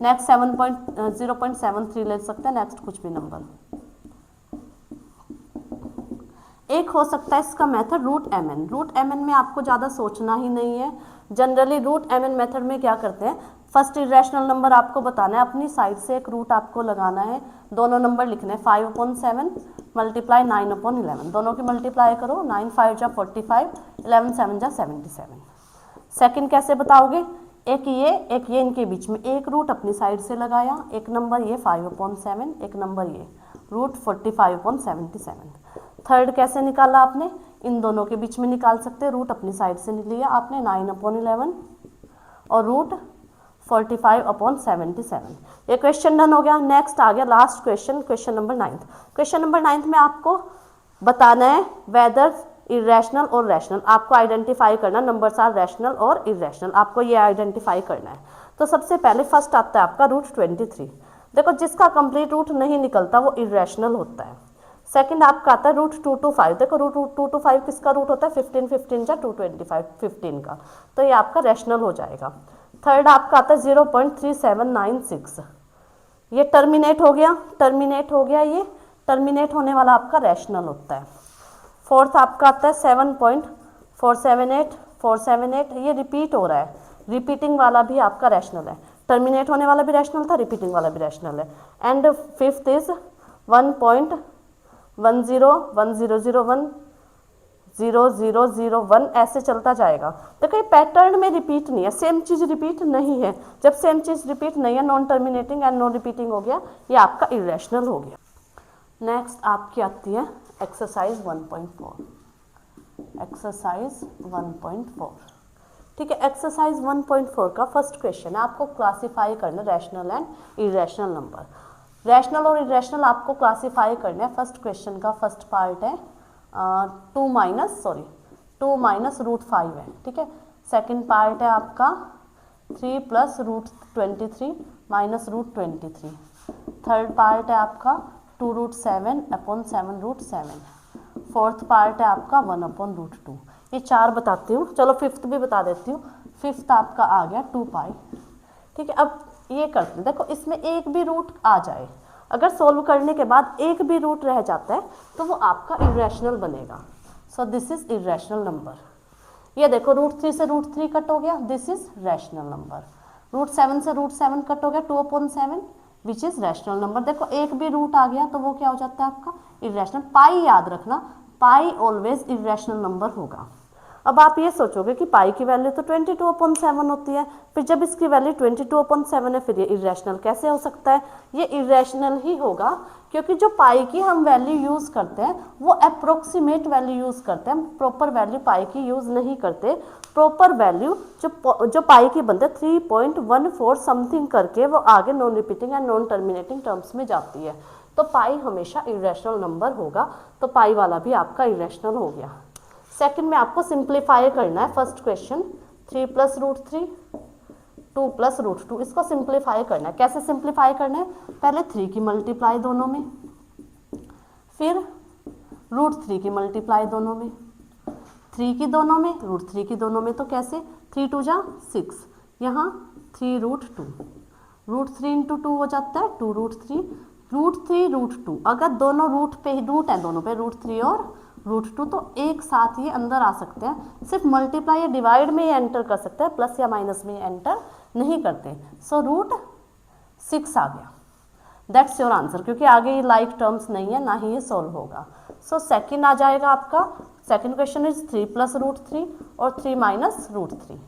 नेक्स्ट 0.73 ले सकते हैं, नेक्स्ट कुछ भी नंबर। एक हो सकता है इसका method root mn। Root mn में आपको ज़्यादा सोचना ही नहीं है। जनरली रूट mn मेथड में क्या करते हैं, फर्स्ट इरेशनल नंबर आपको बताना है, अपनी साइड से एक रूट आपको लगाना है, दोनों नंबर लिखने हैं, 5/7 मल्टीप्लाई 9/11, दोनों की मल्टीप्लाई करो, 9 5 जा 45, 11 7 जा 77। सेकंड कैसे बताओगे? एक ये इनके बीच में एक रूट अपनी साइड से लगाया, एक नंबर ये 5/7, एक नंबर ये रूट 45/77। थर्ड कैसे निकाला आपने? इन दोनों के बीच में निकाल सकते हैं, रूट अपनी साइड से लिया आपने 9/11 और रूट 45/77। ये क्वेश्चन डन हो गया। नेक्स्ट आ गया last question, question number 9। Question number 9 में आपको बताना है वेदर इरेशनल और रैशनल। आपको आइडेंटिफाई करना नंबर्स आर रैशनल और इरेशनल, आपको ये आइडेंटिफाई करना है। तो सबसे पहले फर्स्ट आता है आपका रूट 23। देखो जिसका कंप्लीट रूट नहीं निकलता वो इरेशनल होता है। सेकंड आपका आता है रूट 2 to 5। देखो रूट 2 to 5 किसका रूट होता है? 15 15 जा 225 15 का, तो ये आपका रैशनल हो जाएगा। थर्ड आपका आता है 0.3796, ये टर्मिनेट हो गया, ये टर्मिनेट होने वाला आपका रैशनल होता है। फोर्थ आपका आता है 7.478, ये रिपीट हो रहा है, रिपीटिंग वाला भी आपका रैशनल है, टर्मिनेट होने वाला भी रैशनल था, रिपीटिंग वाला भी रैशनल है। एंड फिफ्थ इज 1.10010001 ऐसे चलता जाएगा। देखो ये पैटर्न में रिपीट नहीं है, सेम चीज रिपीट नहीं है। जब सेम चीज रिपीट नहीं है, non terminating and non repeating हो गया, ये आपका इरेशनल हो गया। नेक्स्ट आपकी आती है एक्सरसाइज 1.4। एक्सरसाइज 1.4, ठीक है। एक्सरसाइज 1.4 का फर्स्ट क्वेश्चन है, आपको क्लासीफाई करना rational and irrational number. Rational और इरेशनल आपको क्लासीफाई करना है। फर्स्ट क्वेश्चन का फर्स्ट पार्ट है 2 माइनस रूट 5 है, ठीक है। सेकंड पार्ट है आपका 3 plus root 23 minus root 23। Third part है आपका 2 रूट 7/7 रूट 7। फोर्थ पार्ट है आपका 1/√2। ये 4 बताती हूँ, चलो फिफ्थ भी बता देती हूँ। फिफ्थ आपका आ गया 2 पाई, ठीक है। अब ये करते हैं, देखो इसमें एक भी रूट आ जाए, अगर सोल्व करने के बाद एक भी रूट रह जाता है तो वो आपका इरेशनल बनेगा। So this is irrational number. ये देखो रूट 3 से रूट 3 कट हो गया, this is rational number. Root 7 से रूट 7 कट हो गया, 2/7 विच इज रैशनल नंबर। देखो एक भी रूट आ गया तो वो क्या हो जाता है आपका इरेशनल। पाई याद रखना, पाई ऑलवेज इरेशनल नंबर होगा। अब आप ये सोचोगे कि पाई की वैल्यू तो 22/7 होती है, फिर जब इसकी वैल्यू 22/7 है फिर ये इरेशनल कैसे हो सकता है? ये इरेशनल ही होगा, क्योंकि जो पाई की हम वैल्यू यूज़ करते हैं वो अप्रोक्सीमेट वैल्यू यूज़ करते हैं, प्रॉपर वैल्यू पाई की यूज़ नहीं करते। प्रॉपर वैल्यू जो पाई की बनते 3.14 समथिंग करके वो आगे non repeating and non terminating terms में जाती है, तो पाई हमेशा इरेशनल नंबर होगा। तो पाई वाला भी आपका इरेशनल हो गया। सेकंड में आपको सिंप्लीफाई करना है first question 3 plus root 3 2 plus root 2, इसको सिंप्लीफाई करना है। कैसे सिंप्लीफाई करना है? पहले 3 की मल्टीप्लाई दोनों में, फिर रूट 3 की मल्टीप्लाई दोनों में, 3 की दोनों में रूट 3 की दोनों में। तो कैसे? 3 टू जा 6, यहाँ 3√2, √3 इंटू 2 हो जाता है 2√3, √3 √2, अगर दोनों रूट पे ही रूट है, दोनों पे √3 और √2 तो एक साथ ये अंदर आ सकते हैं, सिर्फ मल्टीप्लाई या डिवाइड में ही एंटर कर सकते हैं, प्लस या माइनस में एंटर नहीं करते। सो √6 आ गया, दैट्स योर आंसर, क्योंकि आगे ये लाइक टर्म्स नहीं है, ना ही ये सॉल्व होगा। सो सेकंड आ जाएगा आपका, सेकंड क्वेश्चन इज 3 + √3 और 3 - √3।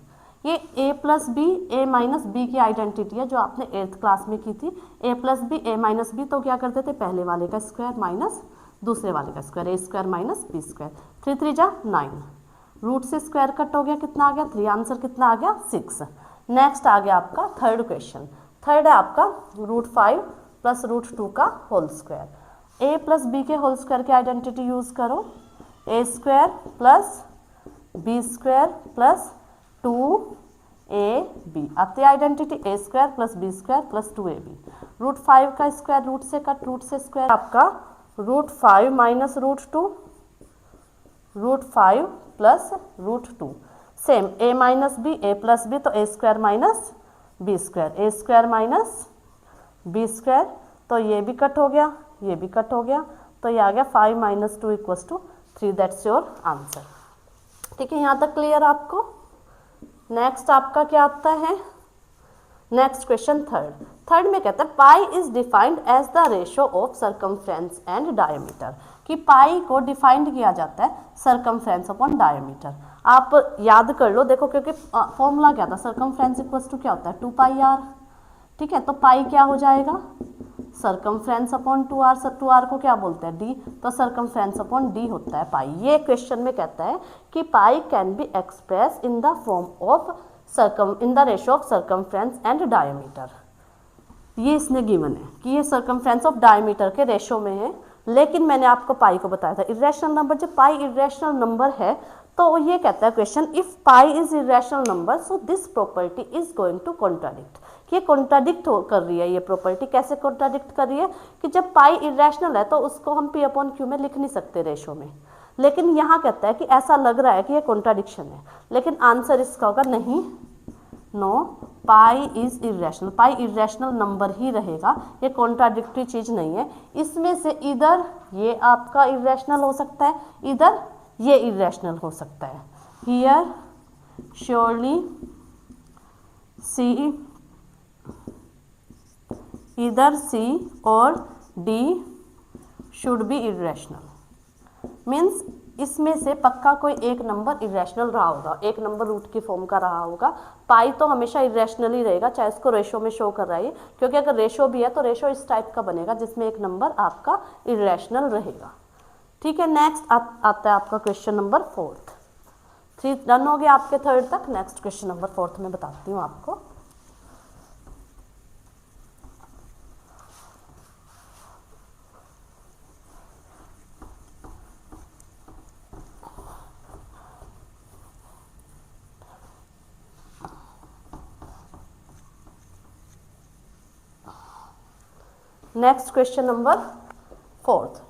ये a + b, a - b की आइडेंटिटी है जो आपने 8th क्लास में की थी। a + b, a - b तो क्या करते थे, पहले वाले का स्क्वायर माइनस दूसरे वाले का स्क्वायर, a² - b², 3 3 जा 9, रूट से स्क्वायर कट हो गया, कितना आ गया 3, आंसर कितना आ गया 6। नेक्स्ट आ गया आपका थर्ड क्वेश्चन, थर्ड है आपका √5 + √2 का होल स्क्वायर। a + b के होल स्क्वायर की आइडेंटिटी यूज करो, a² + b² + 2ab आती है आइडेंटिटी, a² + b² + 2ab। √5 का स्क्वायर रूट से कट, रूट से स्क्वायर आपका √5 - √2, √5 + √2, same a - b, a + b तो a² - b², a² - b², तो ये भी कट हो गया, ये भी कट हो गया, तो ये आ गया 5 - 2 = 3, दैट्स योर आंसर। ठीक है, यहाँ तक क्लियर आपको। नेक्स्ट आपका क्या आता है, नेक्स्ट क्वेश्चन थर्ड में कहता है pi is defined as the ratio of circumference and diameter, कि पाई को डिफाइंड किया जाता है सरकमफ्रेंस अपॉन डायमीटर। आप याद कर लो, देखो क्योंकि फॉर्मूला क्या था, सरकमफ्रेंस = क्या होता है 2πr, ठीक है, तो पाई क्या हो जाएगा सरकमफ्रेंस अपॉन 2r, 2r को क्या बोलते हैं d, तो सरकमफ्रेंस अपॉन d होता है पाई। ये क्वेश्चन में कहता है कि pi can be express in the form of in the ratio of circumference and diameter. ये इसने गिवन है कि ये सरकमफ्रेंस ऑफ डायमीटर के रेशो में है, लेकिन मैंने आपको पाई को बताया था इरेशनल नंबर, जब पाई इरेशनल नंबर है तो ये कहता है question if pi is irrational number so this property is going to contradict, ये कॉन्ट्राडिक्ट कर रही है। ये प्रॉपर्टी कैसे कॉन्ट्राडिक्ट कर रही है कि जब पाई इरेशनल है तो उसको हम p/q में लिख नहीं सकते रेशो में, लेकिन यहाँ कहता है कि ऐसा लग रहा है कि ये कॉन्ट्राडिक्शन है, लेकिन आंसर इसका होगा नहीं, no, pi is irrational, pi irrational number ही रहेगा, ये कॉन्ट्राडिक्टरी चीज नहीं है। इसमें से इधर ये आपका इरेशनल हो सकता है, इधर ये इरेशनल हो सकता है। हियर श्योरली सी, इधर सी और D should be irrational, means इसमें से पक्का कोई एक नंबर इरेशनल रहा होगा, एक नंबर रूट की फॉर्म का रहा होगा। पाई तो हमेशा इरेशनल ही रहेगा, चाहे इसको रेशो में शो कर रहा है, क्योंकि अगर रेशो भी है तो रेशो इस टाइप का बनेगा जिसमें एक नंबर आपका इरेशनल रहेगा। ठीक है, नेक्स्ट आता है आपका क्वेश्चन नंबर 4। 3 डन हो गया आपके थर्ड तक। नेक्स्ट क्वेश्चन नंबर 4 में बताती हूँ आपको। Next question number 4।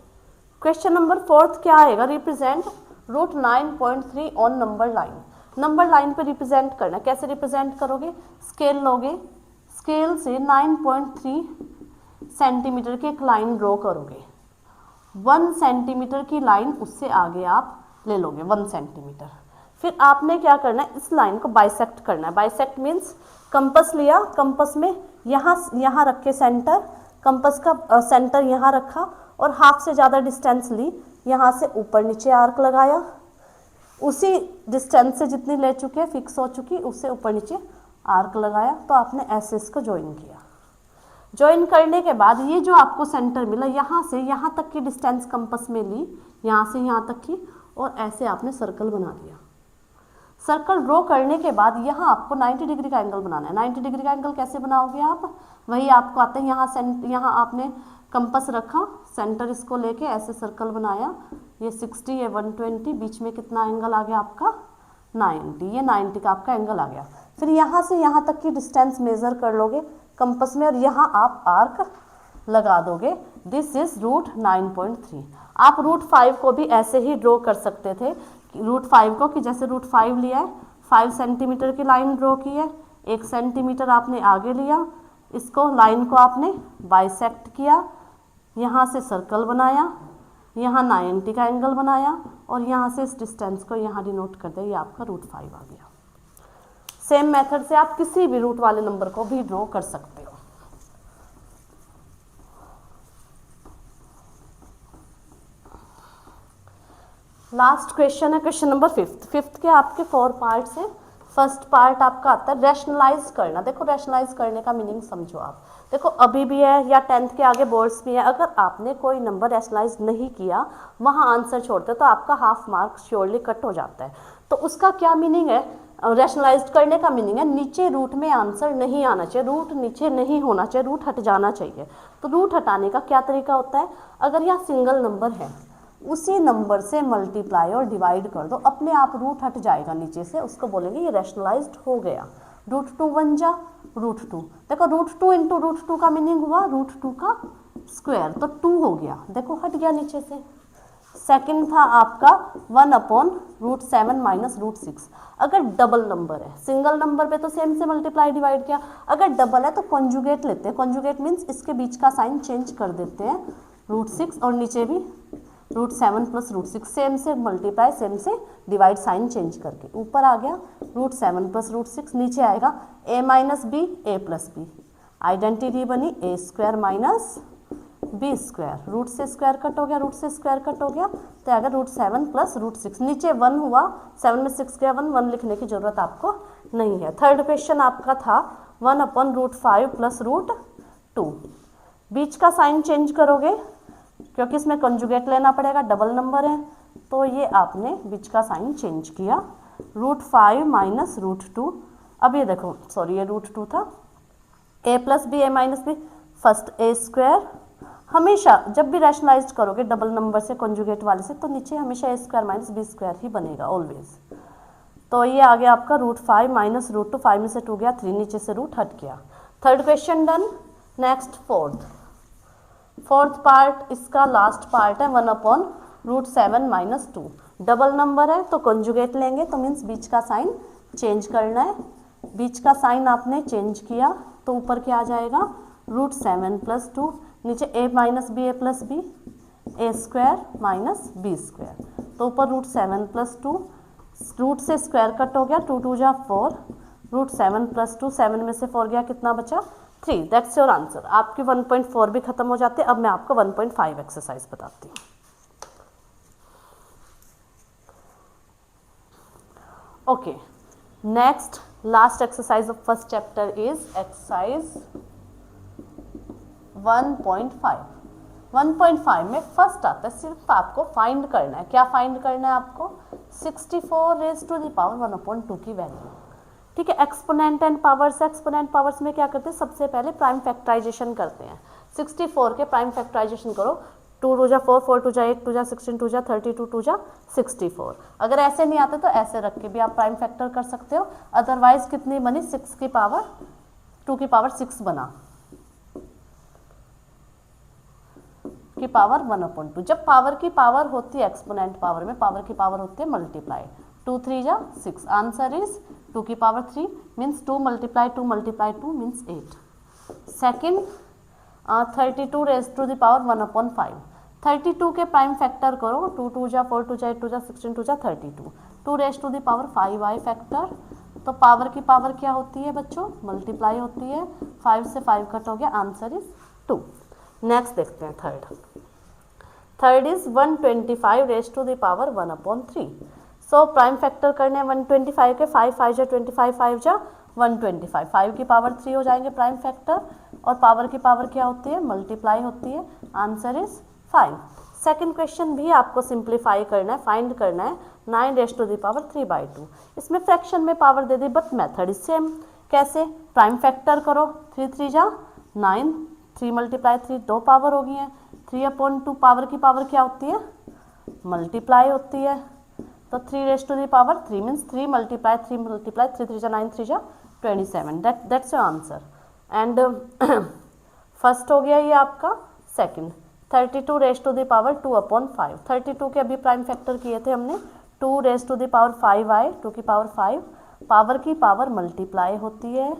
Question number 4 क्या आएगा, represent √9.3 on number line. Number line पे रिप्रेजेंट करना, कैसे रिप्रेजेंट करोगे, स्केल लोगे, स्केल से 9.3 सेंटीमीटर की एक लाइन ड्रॉ करोगे, 1 सेंटीमीटर की लाइन उससे आगे आप ले लोगे 1 सेंटीमीटर। फिर आपने क्या करना है, इस लाइन को बाइसेक्ट करना है। बाइसेक्ट मीन्स कंपस लिया, कंपस में यहाँ रख के सेंटर, कंपस का सेंटर यहाँ रखा और हाफ से ज़्यादा डिस्टेंस ली, यहाँ से ऊपर नीचे आर्क लगाया, उसी डिस्टेंस से जितनी ले चुके फिक्स हो चुकी उससे ऊपर नीचे आर्क लगाया, तो आपने ऐसे इसको ज्वाइन किया। ज्वाइन करने के बाद ये जो आपको सेंटर मिला, यहाँ से यहाँ तक की डिस्टेंस कंपस में ली, यहाँ से यहाँ तक की, और ऐसे आपने सर्कल बना दिया। सर्कल ड्रॉ करने के बाद यहाँ आपको 90 डिग्री का एंगल बनाना है। 90 डिग्री का एंगल कैसे बनाओगे आप, वही आपको आते हैं, यहाँ आपने कंपस रखा, सेंटर इसको लेके ऐसे सर्कल बनाया, ये 60, ये 120, बीच में कितना एंगल आ गया आपका 90, ये 90 का आपका एंगल आ गया। फिर यहाँ से यहाँ तक की डिस्टेंस मेजर कर लोगे कंपस में और यहाँ आप आर्क लगा दोगे। This is √9.3। आप √5 को भी ऐसे ही ड्रॉ कर सकते थे, √5 को, कि जैसे √5 लिया है, 5 सेंटीमीटर की लाइन ड्रॉ की है, 1 सेंटीमीटर आपने आगे लिया, इसको लाइन को आपने बाइसेक्ट किया, यहाँ से सर्कल बनाया, यहाँ 90 का एंगल बनाया और यहाँ से इस डिस्टेंस को यहाँ डिनोट कर दिया, ये आपका √5 आ गया। सेम मेथड से आप किसी भी रूट वाले नंबर को भी ड्रॉ कर सकते हो। लास्ट क्वेश्चन है क्वेश्चन नंबर 5th के आपके 4 पार्ट्स हैं। फर्स्ट पार्ट आपका आता है रैशनलाइज करना। देखो रैशनलाइज करने का मीनिंग समझो आप। देखो अभी भी है या 10th के आगे बोर्ड्स भी है, अगर आपने कोई नंबर रैशनलाइज नहीं किया वहाँ आंसर छोड़ते तो आपका हाफ मार्क श्योरली कट हो जाता है। तो उसका क्या मीनिंग है, रैशनलाइज करने का मीनिंग है नीचे रूट में आंसर नहीं आना चाहिए, रूट नीचे नहीं होना चाहिए, रूट हट जाना चाहिए। तो रूट हटाने का क्या तरीका होता है, अगर यह सिंगल नंबर है उसी नंबर से मल्टीप्लाई और डिवाइड कर दो, अपने आप रूट हट जाएगा नीचे से, उसको बोलेंगे ये रैशनलाइज्ड हो गया। √2 बन जा √2। देखो √2 इंटू √2 का मीनिंग हुआ √2 का स्क्वायर, तो 2 हो गया, देखो हट गया नीचे से। सेकंड था आपका 1/√7 माइनस √6। अगर डबल नंबर है, सिंगल नंबर पे तो सेम से मल्टीप्लाई डिवाइड किया, अगर डबल है तो कॉन्जुगेट लेते हैं। कॉन्जुगेट मीन्स इसके बीच का साइन चेंज कर देते हैं, √6 और नीचे भी √7 प्लस √6, सेम से मल्टीप्लाई सेम से डिवाइड साइन चेंज करके। ऊपर आ गया √7 प्लस √6, नीचे आएगा a minus B a plus B, identity बनी a² माइनस b²। रूट से स्क्वायर कट हो गया, रूट से स्क्वायर कट हो गया, तो आएगा √7 प्लस √6। नीचे 1 हुआ, 7 में 6 गया 1 लिखने की जरूरत आपको नहीं है। थर्ड क्वेश्चन आपका था 1/√5 प्लस √2। बीच का साइन चेंज करोगे क्योंकि इसमें कंजुगेट लेना पड़ेगा, डबल नंबर है, तो ये आपने बीच का साइन चेंज किया, √5 माइनस √2। अब ये देखो सॉरी ये √2 था, a plus B a minus B, first a²। हमेशा जब भी रैशनलाइज करोगे डबल नंबर से कंजुगेट वाले से, तो नीचे हमेशा a² माइनस b² ही बनेगा ऑलवेज। तो ये आ गया आपका √5 माइनस √2, 5 में से 2 गया 3, नीचे से रूट हट गया। Third question done. Next fourth part, इसका लास्ट पार्ट है 1/√7 माइनस 2। डबल नंबर है तो कंजुगेट लेंगे, तो मीन्स बीच का साइन चेंज करना है। बीच का साइन आपने चेंज किया तो ऊपर क्या आ जाएगा √7 प्लस 2, नीचे a minus B a plus B, a² minus b², तो ऊपर √7 प्लस 2, रूट से स्क्वायर कट हो गया, 2 2 जा 4, √7 प्लस 2, 7 में से 4 गया, कितना बचा 3। That's your answer. आपकी 1.4 भी खत्म हो जाते हैं। अब मैं आपको 1.5 एक्सरसाइज बताती हूँ। Okay, next last exercise of first chapter is exercise 1.5। 1.5 में फर्स्ट आता है, सिर्फ आपको फाइंड करना है। क्या फाइंड करना है आपको, 64 रेज़ टू द पावर 1/2 की वैल्यू। ठीक है, exponent and powers. Exponent powers में क्या करते हैं, सबसे पहले प्राइम फैक्टराइजेशन करते हैं। 64 के प्राइम फैक्टराइजेशन करो, 2 2 जा 4, 4 2 जा 8, 2 जा 16, 2 जा 32, 2 जा 64। अगर ऐसे नहीं आते तो ऐसे रख के भी आप प्राइम फैक्टर कर सकते हो। अदरवाइज कितनी बनी, 6 की पावर 2 की पावर 6 बना, की पावर 1/2। जब पावर की पावर होती है एक्सपोनेंट पावर में, पावर की पावर होती है मल्टीप्लाई, 2 3 जा 6, आंसर इज 2 की power 3 means 2 multiply 2 multiply 2 means 8। Second 32 raise to the power 1/5। 32 के प्राइम फैक्टर करो, 2 2 जा 4, 2 जा 8, 2 जा 16, 2 जा 32, 2 रेज़ टू द पावर 5 आई फैक्टर। तो पावर की पावर क्या होती है बच्चों, मल्टीप्लाई होती है, 5 से 5 कट हो गया, आंसर इज 2। नेक्स्ट देखते हैं third is 125 raise to the power 1/3। So prime factor करने 125 के, 5 5 जा 25, 5 जा 125, 5 की पावर 3 हो जाएंगे प्राइम फैक्टर, और पावर की पावर क्या होती है, मल्टीप्लाई होती है, आंसर इज 5। सेकंड क्वेश्चन भी आपको सिंप्लीफाई करना है, फाइंड करना है 9 रेज़ टू द पावर 3/2। इसमें फ्रैक्शन में power they the but method is same. कैसे, प्राइम फैक्टर करो, 3 3 जा 9, 3 मल्टीप्लाई 3 2 पावर हो गई है, 3/2 पावर की पावर क्या होती है, मल्टीप्लाई होती है, तो 3 रेज़ टू द पावर 3 मीन्स 3 मल्टीप्लाई 3 3 जा 9, 3 जा 27। That's your answer. And first हो गया ये आपका। Second 32 raise to the power 2/5। 32 के अभी प्राइम फैक्टर किए थे हमने, 2 रेज़ टू द पावर 5 आए, 2 की पावर 5, पावर की पावर मल्टीप्लाई होती है,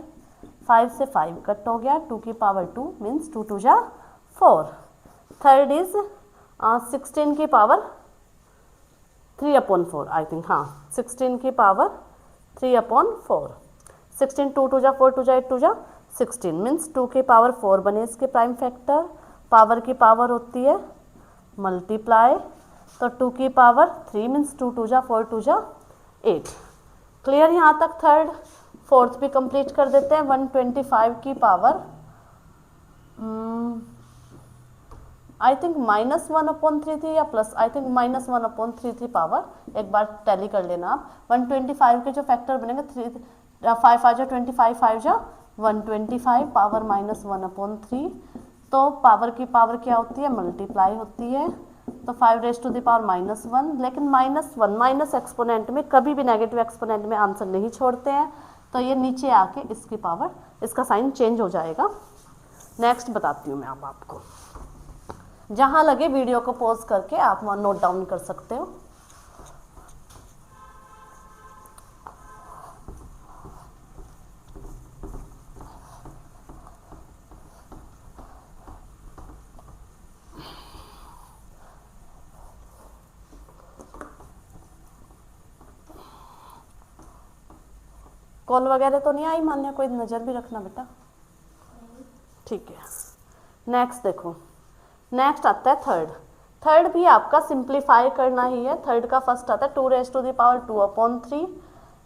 5 से 5 कट हो गया, 2 की पावर 2 मीन्स 2 2 जा 4। थर्ड इज 16 की पावर 3/4 आई थिंक, हाँ 16 की पावर 3/4। 16 2 2 जा 4 2 जा 8 2 जा 16 मीन्स 2 की पावर 4 बने इसके प्राइम फैक्टर। पावर की पावर होती है मल्टीप्लाई, तो 2 की पावर 3 मीन्स 2 2 जा 4 2 जा 8। क्लियर यहाँ तक थर्ड। फोर्थ भी कंप्लीट कर देते हैं। 125 की पावर आई थिंक -1/3 थी या प्लस, आई थिंक -1/3 थी पावर, एक बार टैली कर लेना आप। 125 के जो फैक्टर बनेंगे 5 5 जा 25 5 जा 125 पावर -1/3, तो पावर की पावर क्या होती है मल्टीप्लाई होती है, तो 5 रेज़ टू द पावर -1। लेकिन -1 माइनस एक्सपोनेंट में कभी भी नेगेटिव एक्सपोनेंट में आंसर नहीं छोड़ते हैं, तो ये नीचे आके इसकी पावर, इसका साइन चेंज हो जाएगा। नेक्स्ट बताती हूँ मैं अब आपको, जहाँ लगे वीडियो को पॉज करके आप वहाँ नोट डाउन कर सकते हो। कॉल वगैरह तो नहीं आई मान्य, कोई नज़र भी रखना बेटा, ठीक है। नेक्स्ट देखो, नेक्स्ट आता है थर्ड। थर्ड भी आपका सिंप्लीफाई करना ही है। थर्ड का फर्स्ट आता है 2 raise to the power 2/3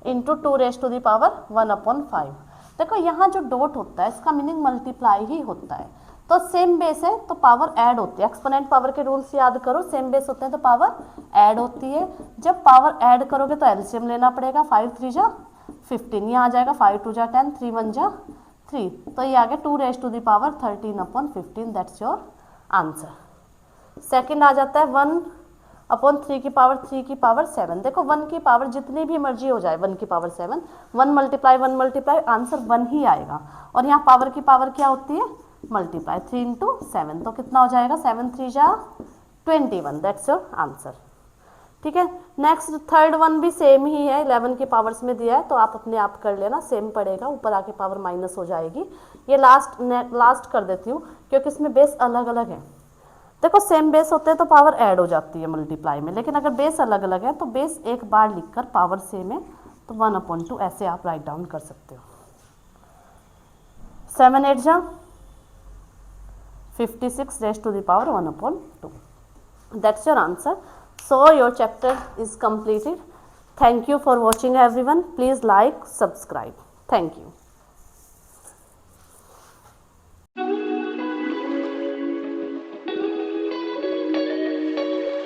into 2 raise to the power 1/5। देखो यहाँ जो डॉट होता है इसका मीनिंग मल्टीप्लाई ही होता है, तो सेम बेस है तो पावर ऐड होती है। एक्सपोनेंट पावर के रूल्स याद करो, सेम बेस होते हैं तो पावर ऐड होती है। जब पावर ऐड करोगे तो एलसीएम लेना पड़ेगा, 5 3 जा 15, यहाँ आ जाएगा 5 2 जा 10 3 1 जा 3, तो ये आ गया 2 raise to the power 13/15, that's your answer. Second आ जाता है 1/3 की पावर 3 की पावर 7। देखो 1 की पावर जितनी भी मर्जी हो जाए 1 की पावर 7, 1 मल्टीप्लाई आंसर 1 ही आएगा। और यहाँ पावर की पावर क्या होती है मल्टीप्लाई, 3 इंटू 7, तो कितना हो जाएगा 7 3 जा 21, दैट्स योर आंसर। ठीक है। नेक्स्ट थर्ड वन भी सेम ही है, 11 के पावर्स में दिया है तो आप अपने आप कर लेना, सेम पड़ेगा, ऊपर आके पावर माइनस हो जाएगी। ये लास्ट कर देती हूँ क्योंकि इसमें बेस अलग अलग है। देखो सेम बेस होते हैं तो पावर ऐड हो जाती है मल्टीप्लाई में, लेकिन अगर बेस अलग अलग है तो बेस एक बार लिखकर पावर सेम है तो 1/2 ऐसे आप राइट डाउन कर सकते हो। 7 8 जा 56 raise to the power 1/2, that's your answer. So your chapter is completed. Thank you for watching everyone. Please like, subscribe. Thank you.